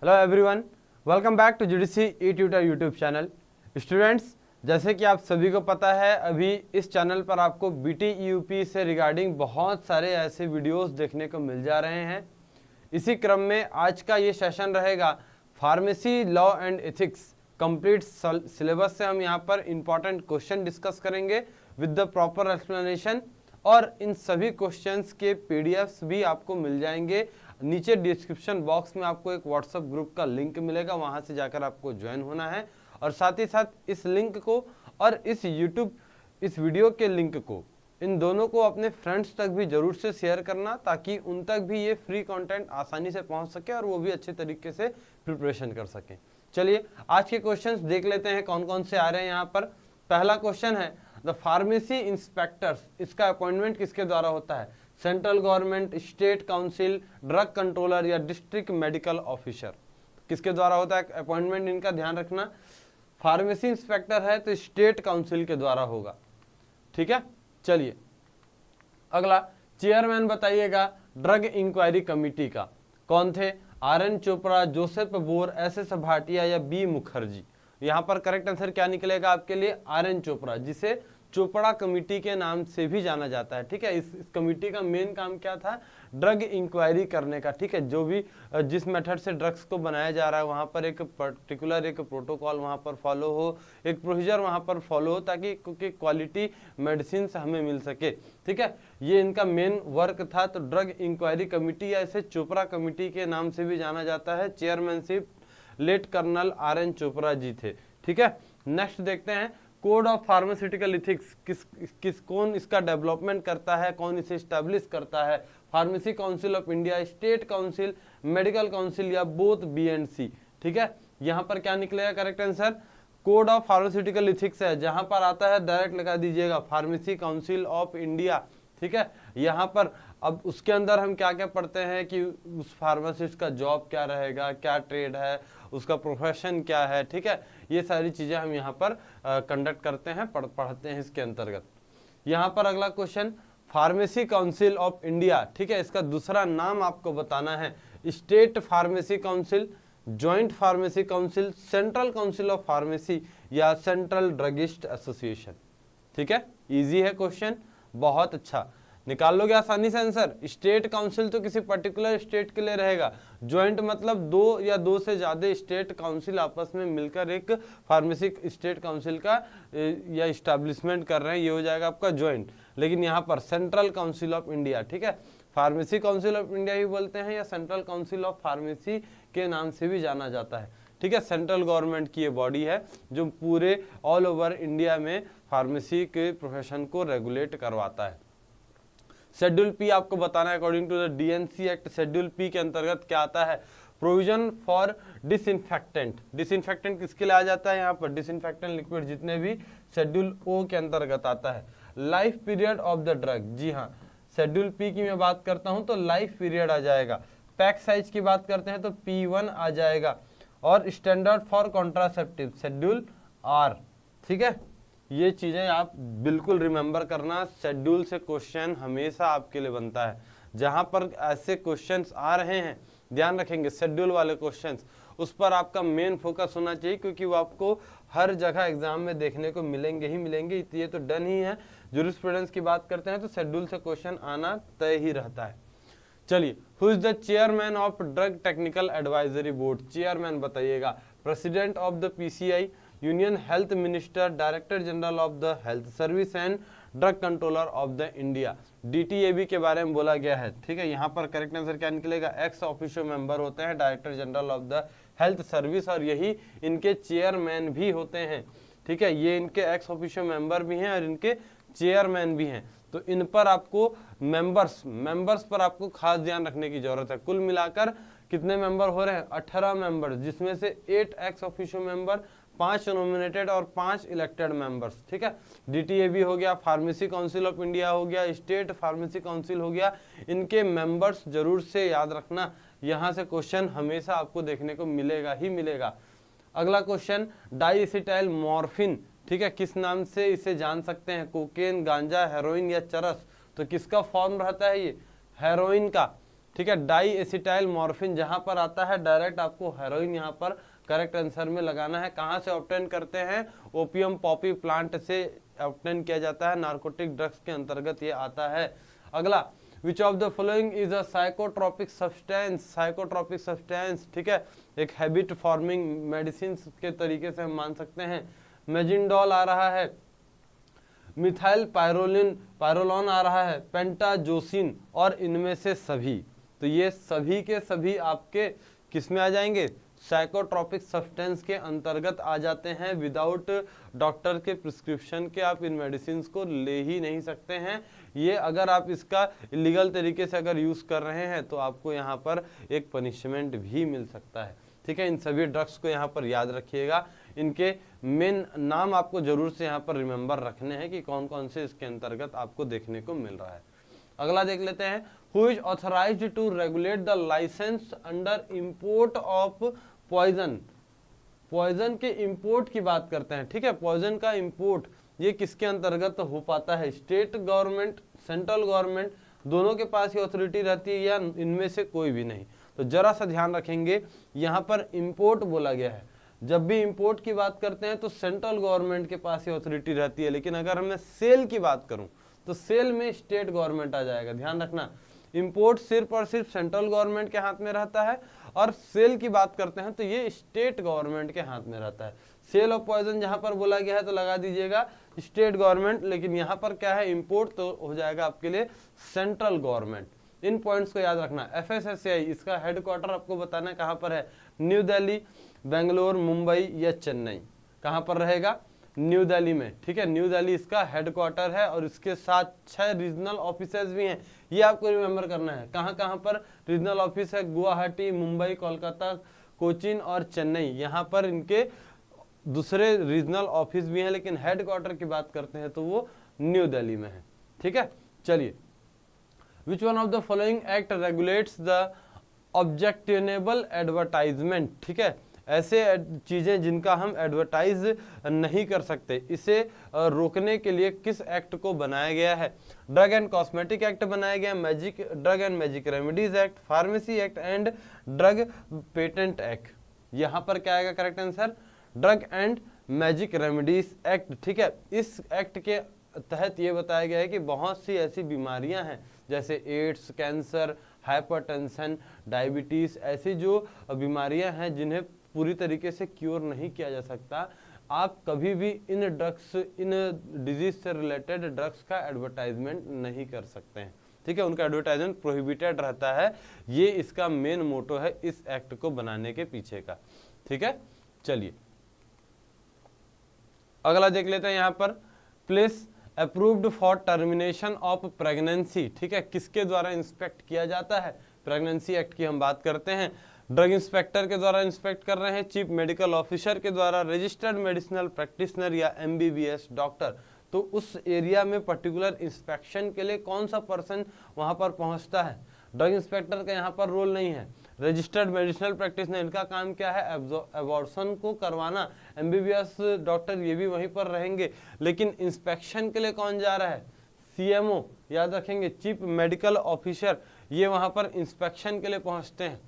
Hello everyone, welcome back to GDC e tutor YouTube channel. Students, जैसे कि आप सभी को पता है, अभी इस चैनल पर आपको बीटी से रिगार्डिंग बहुत सारे ऐसे वीडियोस देखने को मिल जा रहे हैं। इसी क्रम में आज का ये सेशन रहेगा pharmacy law and ethics complete syllabus से। हम यहाँ पर इंपॉर्टेंट क्वेश्चन डिस्कस करेंगे विद द प्रॉपर एक्सप्लेनेशन, और इन सभी क्वेश्चंस के पीडीएफ्स भी आपको मिल जाएंगे। नीचे डिस्क्रिप्शन बॉक्स में आपको एक व्हाट्सएप ग्रुप का लिंक मिलेगा, वहां से जाकर आपको ज्वाइन होना है। और साथ ही साथ इस लिंक को और इस इस वीडियो के लिंक को, इन दोनों को अपने फ्रेंड्स तक भी जरूर से शेयर करना, ताकि उन तक भी ये फ्री कंटेंट आसानी से पहुंच सके और वो भी अच्छे तरीके से प्रिपरेशन कर सकें। चलिए आज के क्वेश्चंस देख लेते हैं कौन कौन से आ रहे हैं यहाँ पर। पहला क्वेश्चन है, द फार्मेसी इंस्पेक्टर्स, इसका अपॉइंटमेंट किसके द्वारा होता है? Central government, state council, drug controller या डिस्ट्रिक्ट मेडिकल ऑफिसर? किसके द्वारा होता है अपॉइंटमेंट? इनका ध्यान रखना। फार्मेसी इंस्पेक्टर है तो स्टेट काउंसिल के द्वारा होगा, ठीक है। चलिए अगला, चेयरमैन बताइएगा ड्रग इंक्वायरी कमिटी का। कौन थे? RN Chopra, Joseph bore, SS Bhatia या B मुखर्जी? यहाँ पर करेक्ट आंसर क्या निकलेगा आपके लिए? RN चोपड़ा, जिसे चोपड़ा कमेटी के नाम से भी जाना जाता है, ठीक है। इस कमेटी का मेन काम क्या था? ड्रग इंक्वायरी करने का, ठीक है। जो भी जिस मेथड से ड्रग्स को बनाया जा रहा है, वहाँ पर एक पर्टिकुलर एक प्रोटोकॉल वहाँ पर फॉलो हो, एक प्रोसीजर वहाँ पर फॉलो हो, ताकि क्योंकि क्वालिटी मेडिसिन हमें मिल सके, ठीक है। ये इनका मेन वर्क था। तो ड्रग इंक्वायरी कमेटी या इसे चोपड़ा कमेटी के नाम से भी जाना जाता है। Chairmanship late colonel RN Chopra ji थे, ठीक है। नेक्स्ट देखते हैं, कोड ऑफ फार्मास्यूटिकल इथिक्स कौन इसका डेवलपमेंट करता है, कौन इसे स्टैब्लिश करता है? Pharmacy council of India, state council, medical council या बोथ B&C? ठीक है, यहाँ पर क्या निकलेगा correct answer? Code of pharmaceutical ethics है। जहां पर आता है डायरेक्ट लगा दीजिएगा फार्मेसी काउंसिल ऑफ इंडिया, ठीक है। यहाँ पर अब उसके अंदर हम क्या क्या पढ़ते हैं कि उस फार्मासिस्ट का जॉब क्या रहेगा, क्या ट्रेड है, उसका प्रोफेशन क्या है, ठीक है। ये सारी चीजें हम यहाँ पर कंडक्ट करते हैं, पढ़ते हैं इसके अंतर्गत। यहाँ पर अगला question, pharmacy council of India, ठीक है, इसका दूसरा नाम आपको बताना है। State pharmacy council, joint pharmacy council, central council of pharmacy या सेंट्रल ड्रगिस्ट एसोसिएशन? ठीक है, इजी है क्वेश्चन, बहुत अच्छा, निकाल लोगे आसानी से आंसर। स्टेट काउंसिल तो किसी पर्टिकुलर स्टेट के लिए रहेगा, ज्वाइंट मतलब दो या दो से ज्यादा स्टेट काउंसिल आपस में मिलकर एक फार्मेसी स्टेट काउंसिल का या इस्टेब्लिशमेंट कर रहे हैं, ये हो जाएगा आपका ज्वाइंट। लेकिन यहाँ पर सेंट्रल काउंसिल ऑफ इंडिया, ठीक है, फार्मेसी काउंसिल ऑफ इंडिया ही बोलते हैं या सेंट्रल काउंसिल ऑफ फार्मेसी के नाम से भी जाना जाता है, ठीक है। सेंट्रल गवर्नमेंट की ये बॉडी है जो पूरे ऑल ओवर इंडिया में फार्मेसी के प्रोफेशन को रेगुलेट करवाता है। शेड्यूल पी आपको बताना है, according to the DNC act, schedule P के अंतर्गत क्या आता है? Provision for disinfectant. डिसइंफेक्टेंट किसके लिए आ जाता है? यहाँ पर डिसइंफेक्टेंट लिक्विड जितने भी शेड्यूल O के अंतर्गत आता है। Life period of the drug, जी हाँ, शेड्यूल पी की मैं बात करता हूँ तो लाइफ पीरियड आ जाएगा। पैक साइज की बात करते हैं तो P1 आ जाएगा। और standard for contraceptive schedule R, ठीक है। ये चीजें आप बिल्कुल रिमेंबर करना, शेड्यूल से क्वेश्चन हमेशा आपके लिए बनता है। जहां पर ऐसे क्वेश्चंस आ रहे हैं, ध्यान रखेंगे शेड्यूल वाले क्वेश्चंस, उस पर आपका मेन फोकस होना चाहिए, क्योंकि वो आपको हर जगह एग्जाम में देखने को मिलेंगे ही मिलेंगे, ये तो डन ही है। ज्यूरिस्प्रूडेंस की बात करते हैं तो शेड्यूल से क्वेश्चन आना तय ही रहता है। चलिए, who is the chairman of drug technical advisory board? Chairman बताइएगा। President of the PCI, union health minister, director general of the health service and drug controller of the India? DTAB के बारे में बोला गया है, ठीक है। यहाँ पर करेक्ट आंसर क्या निकलेगा? एक्स ऑफिशियो मेंबर होते हैं director general of the health service, और यही इनके चेयरमैन भी होते हैं, ठीक है। ये इनके एक्स ऑफिशियो मेंबर भी हैं और इनके चेयरमैन भी हैं। तो इन पर आपको मेंबर्स पर आपको खास ध्यान रखने की जरूरत है। कुल मिलाकर कितने मेंबर हो रहे हैं? 18 मेंबर, जिसमें से 8 एक्स ऑफिशियो मेंबर, 5 नॉमिनेटेड और 5 इलेक्टेड मेंबर्स, ठीक है। DTAB हो गया, फार्मेसी काउंसिल ऑफ इंडिया हो गया, स्टेट फार्मेसी काउंसिल हो गया, इनके मेंबर्स जरूर से याद रखना। यहाँ से क्वेश्चन हमेशा आपको देखने को मिलेगा ही मिलेगा। अगला क्वेश्चन, डाइएसिटाइल मॉर्फिन, ठीक है, किस नाम से इसे जान सकते हैं? कोकेन, गांजा, हेरोइन या चरस? तो किसका फॉर्म रहता है ये? हेरोइन का। ठीक है। डाई एसिटाइल मॉर्फिन जहां पर आता है डायरेक्ट आपको हेरोइन यहाँ पर करेक्ट आंसर में लगाना है। कहाँ से ऑब्टेन करते हैं? ओपियम पॉपी प्लांट से ऑब्टेन किया जाता है, नार्कोटिक ड्रग्स के अंतर्गत ये आता है। अगला, which of the following is a psychotropic substance? Psychotropic substance, ठीक है, एक हैबिट फॉर्मिंग मेडिसिन के तरीके से हम मान सकते हैं। मेजिंडोल आ रहा है, मिथाइल पायरोलोन आ रहा है, पेंटाजोसिन, और इनमें से सभी। तो ये सभी के सभी आपके किस में आ जाएंगे? साइकोट्रोपिक सब्सटेंस के अंतर्गत आ जाते हैं। विदाउट डॉक्टर के प्रिस्क्रिप्शन के आप इन मेडिसिन को ले ही नहीं सकते हैं। ये अगर आप इसका इलीगल तरीके से अगर यूज कर रहे हैं तो आपको यहाँ पर एक पनिशमेंट भी मिल सकता है। ठीक है, इन सभी ड्रग्स को यहाँ पर याद रखिएगा। इनके मेन नाम आपको जरूर से यहाँ पर रिमेंबर रखने हैं कि कौन कौन से इसके अंतर्गत आपको देखने को मिल रहा है। अगला देख लेते हैं, who is authorised to regulate the licence under import of poison? Poison के इंपोर्ट की बात करते हैं। ठीक है, पॉइजन का इंपोर्ट ये किसके अंतर्गत हो पाता है? स्टेट गवर्नमेंट, सेंट्रल गवर्नमेंट, दोनों के पास ही अथॉरिटी रहती है या इनमें से कोई भी नहीं? तो जरा सा ध्यान रखेंगे, यहाँ पर इंपोर्ट बोला गया है। जब भी इंपोर्ट की बात करते हैं तो सेंट्रल गवर्नमेंट के पास ही अथॉरिटी रहती है, लेकिन अगर मैं सेल की बात करूं तो सेल में स्टेट गवर्नमेंट आ जाएगा। ध्यान रखना, इंपोर्ट सिर्फ और सिर्फ सेंट्रल गवर्नमेंट के हाथ में रहता है, और सेल की बात करते हैं तो ये स्टेट गवर्नमेंट के हाथ में रहता है। सेल ऑफ पॉइजन जहां पर बोला गया है तो लगा दीजिएगा स्टेट गवर्नमेंट, लेकिन यहाँ पर क्या है? इंपोर्ट, तो हो जाएगा आपके लिए सेंट्रल गवर्नमेंट। इन पॉइंट्स को याद रखना। FSSAI, इसका हेडक्वार्टर आपको बताना है कहाँ पर है? न्यू दिल्ली, बेंगलोर, मुंबई या चेन्नई? कहाँ पर रहेगा? न्यू दिल्ली में। ठीक है, न्यू दिल्ली इसका हेडक्वार्टर है, और इसके साथ 6 रीजनल ऑफिसेज भी हैं। ये आपको रिमेंबर करना है। कहाँ कहाँ पर रीजनल ऑफिस है? गुवाहाटी, मुंबई, कोलकाता, कोचीन और चेन्नई। यहाँ पर इनके दूसरे रीजनल ऑफिस भी हैं, लेकिन हेडक्वार्टर की बात करते हैं तो वो न्यू दिल्ली में है। ठीक है, चलिए, which one of the following act regulates the objectionable advertisement? ठीक है, ऐसे चीजें जिनका हम एडवर्टाइज नहीं कर सकते, इसे रोकने के लिए किस एक्ट को बनाया गया है? ड्रग एंड कॉस्मेटिक एक्ट बनाया गया, magic drug and magic remedies act, pharmacy act and drug patent act. यहाँ पर क्या आएगा correct answer? Drug and magic remedies act. ठीक है, इस एक्ट के तहत ये बताया गया है कि बहुत सी ऐसी बीमारियां हैं जैसे एड्स, कैंसर, हाइपरटेंशन, डायबिटीज, ऐसी जो बीमारियां हैं जिन्हें पूरी तरीके से क्योर नहीं किया जा सकता, आप कभी भी इन ड्रग्स, इन डिजीज से रिलेटेड ड्रग्स का एडवर्टाइजमेंट नहीं कर सकते हैं। ठीक है, उनका एडवर्टाइजमेंट प्रोहिबिटेड रहता है। ये इसका मेन मोटो है इस एक्ट को बनाने के पीछे का। ठीक है, चलिए अगला देख लेते हैं। यहाँ पर place approved for termination of pregnancy. ठीक है, किसके द्वारा इंस्पेक्ट किया जाता है? प्रेगनेंसी एक्ट की हम बात करते हैं। ड्रग इंस्पेक्टर के द्वारा इंस्पेक्ट कर रहे हैं, चीफ मेडिकल ऑफिसर के द्वारा, रजिस्टर्ड मेडिसिनल प्रैक्टिशनर या MBBS डॉक्टर। तो उस एरिया में पर्टिकुलर इंस्पेक्शन के लिए कौन सा पर्सन वहां पर पहुंचता है? ड्रग इंस्पेक्टर का यहाँ पर रोल नहीं है। रजिस्टर्ड मेडिसिनल प्रैक्टिशनर, इनका काम क्या है? एबॉर्शन को करवाना। MBBS डॉक्टर ये भी वहीं पर रहेंगे, लेकिन इंस्पेक्शन के लिए कौन जा रहा है? CMO, याद रखेंगे, चीफ मेडिकल ऑफिसर, ये वहां पर इंस्पेक्शन के लिए पहुंचते हैं।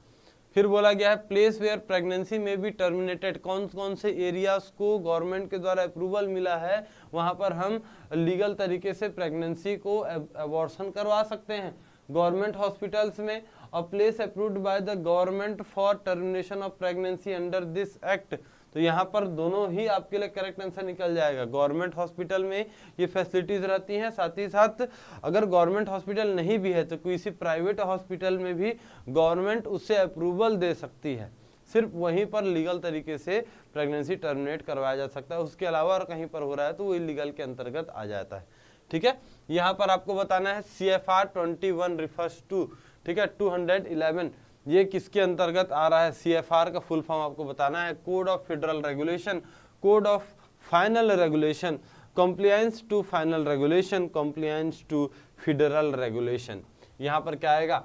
फिर बोला गया है प्लेस वेयर प्रेगनेंसी में बी टर्मिनेटेड, कौन कौन से एरियाज को गवर्नमेंट के द्वारा अप्रूवल मिला है वहां पर हम लीगल तरीके से प्रेगनेंसी को अबॉर्शन करवा सकते हैं? गवर्नमेंट हॉस्पिटल्स में। और place approved by the government for termination of pregnancy under this act. तो यहाँ पर दोनों ही आपके लिए करेक्ट आंसर निकल जाएगा। गवर्नमेंट हॉस्पिटल में ये फैसिलिटीज रहती हैं, साथ ही साथ अगर गवर्नमेंट हॉस्पिटल नहीं भी है तो किसी प्राइवेट हॉस्पिटल में भी गवर्नमेंट उससे अप्रूवल दे सकती है। सिर्फ वहीं पर लीगल तरीके से प्रेगनेंसी टर्मिनेट करवाया जा सकता है, उसके अलावा और कहीं पर हो रहा है तो वो इलीगल के अंतर्गत आ जाता है। ठीक है, यहाँ पर आपको बताना है CFR 21 रिफर्स टू, ठीक है, 211, ये किसके अंतर्गत आ रहा है? CFR का फुल फॉर्म आपको बताना है, code of federal regulation, code of final regulation, compliance to final regulation, compliance to federal regulation. यहाँ पर क्या आएगा?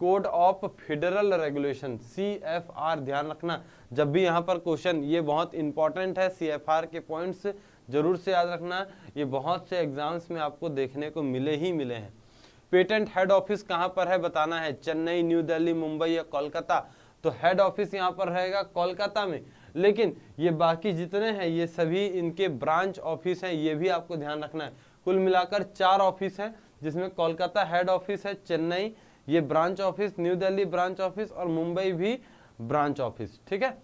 Code of federal regulation, CFR। ध्यान रखना, जब भी यहाँ पर क्वेश्चन, ये बहुत इंपॉर्टेंट है, CFR के पॉइंट्स जरूर से याद रखना, ये बहुत से एग्जाम्स में आपको देखने को मिले ही मिले हैं। पेटेंट हेड ऑफिस कहाँ पर है बताना है, चेन्नई, न्यू दिल्ली, मुंबई या कोलकाता। तो हेड ऑफिस यहाँ पर रहेगा कोलकाता में, लेकिन ये बाकी जितने हैं ये सभी इनके ब्रांच ऑफिस हैं, ये भी आपको ध्यान रखना है। कुल मिलाकर 4 ऑफिस हैं, जिसमें कोलकाता हेड ऑफिस है, चेन्नई ये branch office, new Delhi branch office और मुंबई भी ब्रांच ऑफिस। ठीक है,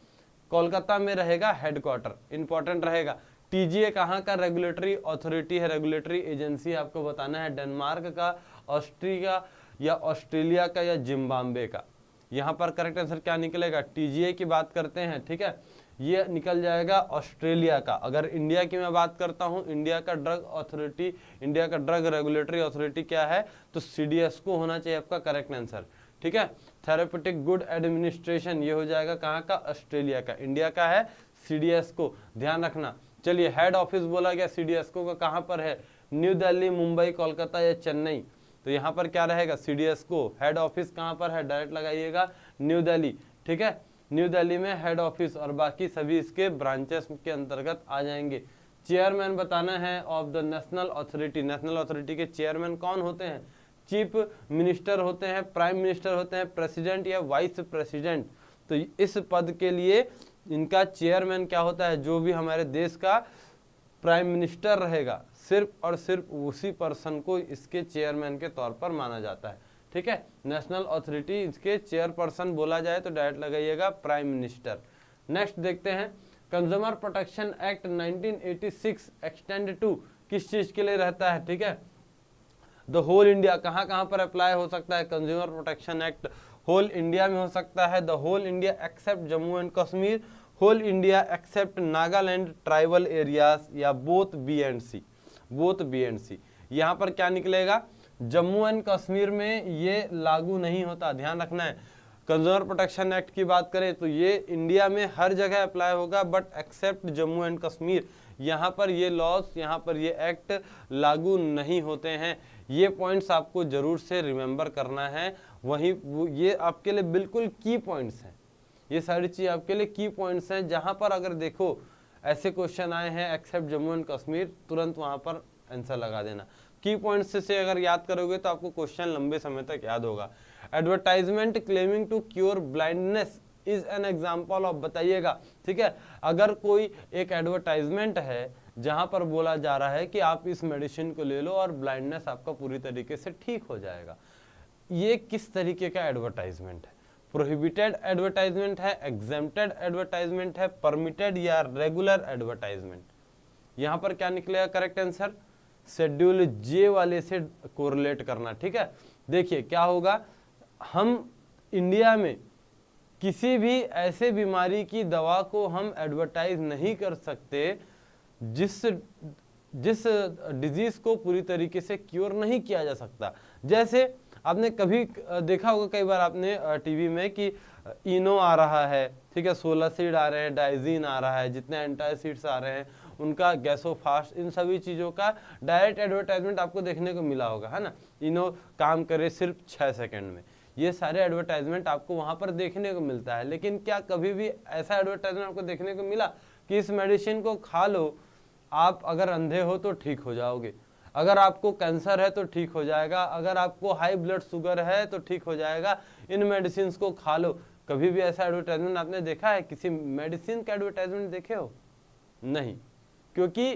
कोलकाता में रहेगा हेडक्वार्टर, इंपॉर्टेंट रहेगा। टीजीए कहाँ का रेगुलेटरी अथॉरिटी है, रेगुलेटरी एजेंसी आपको बताना है, डेनमार्क का, ऑस्ट्रिया या ऑस्ट्रेलिया का या जिम्बाब्वे का। यहाँ पर करेक्ट आंसर क्या निकलेगा, टीजीए की बात करते हैं, ठीक है, ये निकल जाएगा ऑस्ट्रेलिया का। अगर इंडिया की मैं बात करता हूँ, इंडिया का ड्रग अथॉरिटी, इंडिया का ड्रग रेगुलेटरी अथॉरिटी क्या है, तो सीडीएसको होना चाहिए आपका करेक्ट आंसर। ठीक है, थेरेपेटिक गुड एडमिनिस्ट्रेशन ये हो जाएगा कहाँ का, ऑस्ट्रेलिया का। इंडिया का है सीडीएसको, ध्यान रखना। चलिए, हेड ऑफिस बोला गया सीडीएसको का कहाँ पर है, न्यू दिल्ली, मुंबई, कोलकाता या चेन्नई। तो यहाँ पर क्या रहेगा, सीडीएसको हेड ऑफिस कहाँ पर है, डायरेक्ट लगाइएगा न्यू दिल्ली। ठीक है, न्यू दिल्ली में हेड ऑफिस और बाकी सभी इसके ब्रांचेस के अंतर्गत आ जाएंगे। चेयरमैन बताना है of the national authority, national authority के चेयरमैन कौन होते हैं, चीफ मिनिस्टर होते हैं, प्राइम मिनिस्टर होते हैं, प्रेसिडेंट या वाइस प्रेसिडेंट। तो इस पद के लिए इनका चेयरमैन क्या होता है, जो भी हमारे देश का प्राइम मिनिस्टर रहेगा, सिर्फ और सिर्फ उसी पर्सन को इसके चेयरमैन के तौर पर माना जाता है। ठीक है, नेशनल अथॉरिटी इसके चेयरपर्सन बोला जाए तो डायरेक्ट लगाइएगा प्राइम मिनिस्टर। नेक्स्ट देखते हैं, consumer protection act 1986 extend to किस चीज के लिए रहता है। ठीक है, द होल इंडिया कहाँ कहाँ पर अप्लाई हो सकता है, consumer protection act whole India में हो सकता है, the whole India except Jammu and Kashmir, whole India except Nagaland tribal areas या both B and C, both B and C. यहाँ पर क्या निकलेगा, जम्मू एंड कश्मीर में ये लागू नहीं होता, ध्यान रखना है। कंज्यूमर प्रोटेक्शन एक्ट की बात करें तो ये इंडिया में हर जगह अप्लाई होगा, but except Jammu and Kashmir, यहाँ पर ये लॉज, यहाँ पर ये एक्ट लागू नहीं होते हैं। ये पॉइंट्स आपको जरूर से रिमेंबर करना है, वहीं ये आपके लिए बिल्कुल की पॉइंट्स हैं, ये सारी चीज आपके लिए की पॉइंट्स हैं। जहां पर अगर देखो ऐसे क्वेश्चन आए हैं एक्सेप्ट जम्मू एंड कश्मीर, तुरंत वहां पर आंसर लगा देना। की पॉइंट्स से अगर याद करोगे तो आपको क्वेश्चन लंबे समय तक याद होगा। Advertisement claiming to cure blindness is an example of, बताइएगा। ठीक है, अगर कोई एक एडवर्टाइजमेंट है जहां पर बोला जा रहा है कि आप इस मेडिसिन को ले लो और ब्लाइंडनेस आपका पूरी तरीके से ठीक हो जाएगा, ये किस तरीके का एडवर्टाइजमेंट है, प्रोहिबिटेड एडवर्टाइजमेंट है, एग्जेम्प्टेड एडवर्टाइजमेंट है, परमिटेड या रेगुलर एडवर्टाइजमेंट। यहां पर क्या निकलेगा करेक्ट आंसर, शेड्यूल जे वाले से कोरिलेट करना। ठीक है, देखिए क्या होगा, हम इंडिया में किसी भी ऐसे बीमारी की दवा को हम एडवर्टाइज नहीं कर सकते जिस डिजीज को पूरी तरीके से क्योर नहीं किया जा सकता। जैसे आपने कभी देखा होगा, कई बार आपने टीवी में कि इनो आ रहा है, ठीक है, सोलासिड आ रहे हैं, डाइजीन आ रहा है, जितने एंटासिड्स आ रहे हैं उनका, गैसोफास्ट, इन सभी चीज़ों का डायरेक्ट एडवर्टाइजमेंट आपको देखने को मिला होगा, है ना। इनो काम करे सिर्फ 6 सेकंड में, ये सारे एडवर्टाइजमेंट आपको वहाँ पर देखने को मिलता है। लेकिन क्या कभी भी ऐसा एडवर्टाइजमेंट आपको देखने को मिला कि इस मेडिसिन को खा लो, आप अगर अंधे हो तो ठीक हो जाओगे, अगर आपको कैंसर है तो ठीक हो जाएगा, अगर आपको हाई ब्लड शुगर है तो ठीक हो जाएगा, इन मेडिसिन को खा लो। कभी भी ऐसा एडवर्टाइजमेंट आपने देखा है, किसी मेडिसिन का एडवर्टाइजमेंट देखे हो? नहीं, क्योंकि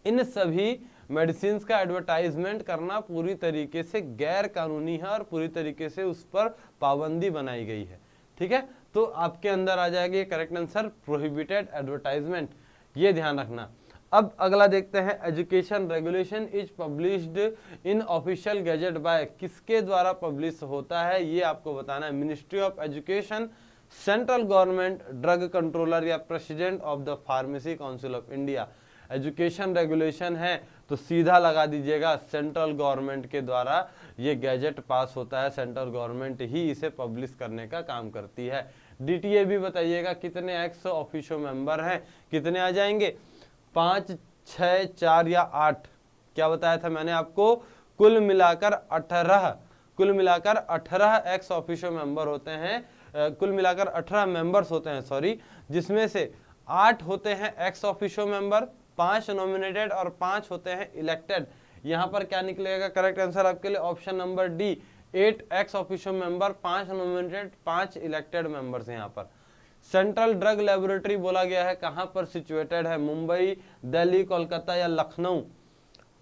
इन सभी मेडिसिन का एडवर्टाइजमेंट करना पूरी तरीके से गैर कानूनी है और पूरी तरीके से उस पर पाबंदी बनाई गई है। ठीक है, तो आपके अंदर आ जाएगा करेक्ट आंसर प्रोहिबिटेड एडवर्टाइजमेंट, ये ध्यान रखना। अब अगला देखते हैं, education regulation is published in official gazette by, किसके द्वारा पब्लिश होता है ये आपको बताना है। Ministry of education, central government, drug controller या president of the pharmacy council of India. Education regulation है तो सीधा लगा दीजिएगा सेंट्रल गवर्नमेंट के द्वारा ये गैजेट पास होता है, सेंट्रल गवर्नमेंट ही इसे पब्लिश करने का काम करती है। डीटीए भी बताइएगा कितने एक्स ऑफिशियो मेंबर हैं, कितने आ जाएंगे, 5, 6, 4 या 8। क्या बताया था मैंने आपको, कुल मिलाकर 18 एक्स ऑफिशियो मेंबर होते हैं, कुल मिलाकर 18 मेंबर्स होते हैं, सॉरी, जिसमें से 8 होते हैं एक्स ऑफिशियो मेंबर, 5 नॉमिनेटेड और 5 होते हैं इलेक्टेड। यहाँ पर क्या निकलेगा करेक्ट आंसर आपके लिए option number D, 8 ex officio member, 5 nominated, 5 elected members हैं यहाँ पर। सेंट्रल ड्रग लेबोरेटरी बोला गया है कहाँ पर सिचुएटेड है, मुंबई, दिल्ली, कोलकाता या लखनऊ।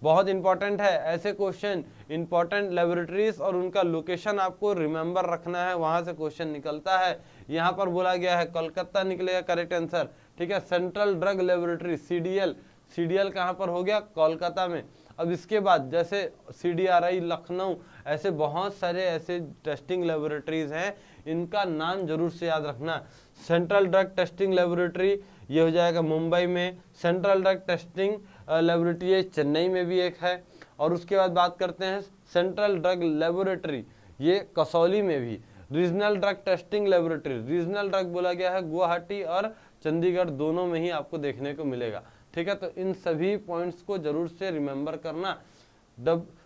बहुत इंपॉर्टेंट है, ऐसे क्वेश्चन इंपॉर्टेंट लेबोरेटरीज और उनका लोकेशन आपको रिमेंबर रखना है, वहां से क्वेश्चन निकलता है। यहाँ पर बोला गया है कोलकाता निकलेगा करेक्ट आंसर, ठीक है। Central drug laboratory CDL, CDL कहाँ पर हो गया, कोलकाता में। अब इसके बाद जैसे सीडीआरआई लखनऊ, ऐसे बहुत सारे ऐसे टेस्टिंग लेबोरेटरीज हैं, इनका नाम जरूर से याद रखना। सेंट्रल ड्रग टेस्टिंग लेबोरेटरी ये हो जाएगा मुंबई में, central drug testing laboratory Chennai में भी एक है। और उसके बाद बात करते हैं सेंट्रल ड्रग लेबोरेटरी, ये कसौली में भी। Regional drug testing laboratory, regional drug बोला गया है गुवाहाटी और चंडीगढ़ दोनों में ही आपको देखने को मिलेगा, ठीक है। तो इन सभी पॉइंट्स को जरूर से रिमेंबर करना।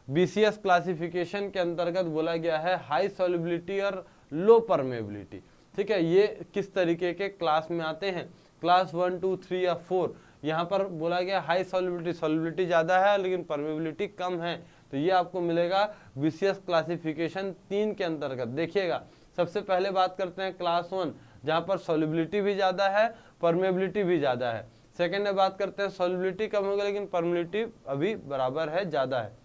BCS क्लासिफिकेशन के अंतर्गत बोला गया है हाई सॉल्युबिलिटी और लो परमेबिलिटी, ठीक है। ये किस तरीके के क्लास में आते हैं, क्लास 1, 2, 3 या 4। यहाँ पर बोला गया हाई सॉल्युबिलिटी, सॉल्युबिलिटी ज़्यादा है लेकिन परमेबिलिटी कम है, तो ये आपको मिलेगा BCS क्लासिफिकेशन 3 के अंतर्गत। देखिएगा सबसे पहले बात करते हैं क्लास 1, जहाँ पर सॉल्युबिलिटी भी ज़्यादा है, परमेबिलिटी भी ज़्यादा है। सेकेंड में बात करते हैं सॉल्युबिलिटी कम होगा लेकिन परमेबिलिटी अभी बराबर है, ज़्यादा है।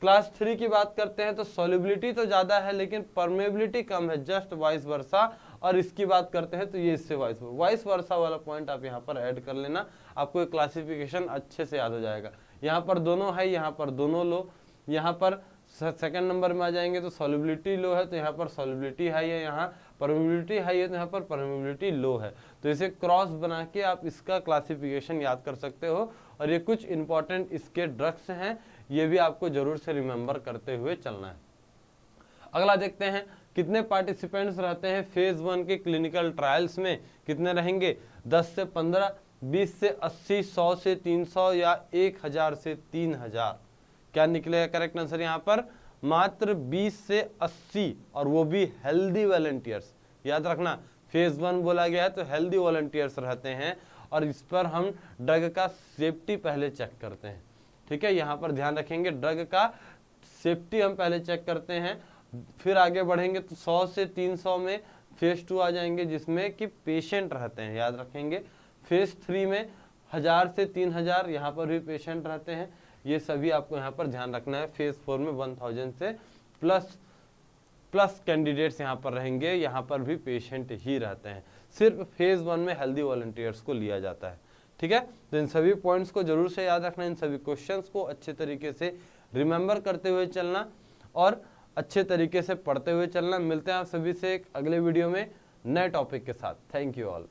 क्लास 3 की बात करते हैं तो सॉल्युबिलिटी तो ज़्यादा है लेकिन परमेबिलिटी कम है, जस्ट वाइस वर्सा। और इसकी बात करते हैं तो ये इससे वाइस वर्सा वाला पॉइंट आप यहाँ पर ऐड कर लेना, आपको क्लासिफिकेशन अच्छे से याद हो जाएगा। यहाँ पर दोनों है, यहाँ पर दोनों लो। यहाँ पर सेकंड नंबर में आ जाएंगे तो सॉल्युबिलिटी लो है तो यहाँ पर सॉल्युबिलिटी हाई है, यहाँ परमेबिलिटी हाई है तो यहाँ पर परमेबिलिटी लो है। तो इसे क्रॉस बना के आप इसका क्लासिफिकेशन याद कर सकते हो। और ये कुछ इंपॉर्टेंट इसके ड्रग्स हैं, ये भी आपको जरूर से रिमेंबर करते हुए चलना है। अगला देखते हैं कितने पार्टिसिपेंट्स रहते हैं फेज 1 के क्लिनिकल ट्रायल्स में, कितने रहेंगे, 10 से 15, 20 से 80, 100 से 300 या 1000 से 3000। क्या निकलेगा करेक्ट आंसर यहाँ पर, मात्र 20 से 80, और वो भी हेल्दी वॉलंटियर्स। याद रखना फेज 1 बोला गया है तो हेल्दी वॉलंटियर्स रहते हैं, और इस पर हम ड्रग का सेफ्टी पहले चेक करते हैं, ठीक है। यहाँ पर ध्यान रखेंगे ड्रग का सेफ्टी हम पहले चेक करते हैं, फिर आगे बढ़ेंगे तो 100 से 300 में फेज 2 आ जाएंगे जिसमें कि पेशेंट रहते हैं, याद रखेंगे। फेज 3 में 1000 से 3000, यहाँ पर भी पेशेंट रहते हैं, ये सभी आपको यहाँ पर ध्यान रखना है। फेज 4 में 1000 से प्लस कैंडिडेट्स यहाँ पर रहेंगे, यहाँ पर भी पेशेंट ही रहते हैं। सिर्फ फेज 1 में हेल्दी वॉलंटियर्स को लिया जाता है, ठीक है। तो इन सभी पॉइंट्स को जरूर से याद रखना, इन सभी क्वेश्चंस को अच्छे तरीके से रिमेंबर करते हुए चलना और अच्छे तरीके से पढ़ते हुए चलना। मिलते हैं आप सभी से एक अगले वीडियो में नए टॉपिक के साथ। Thank you all.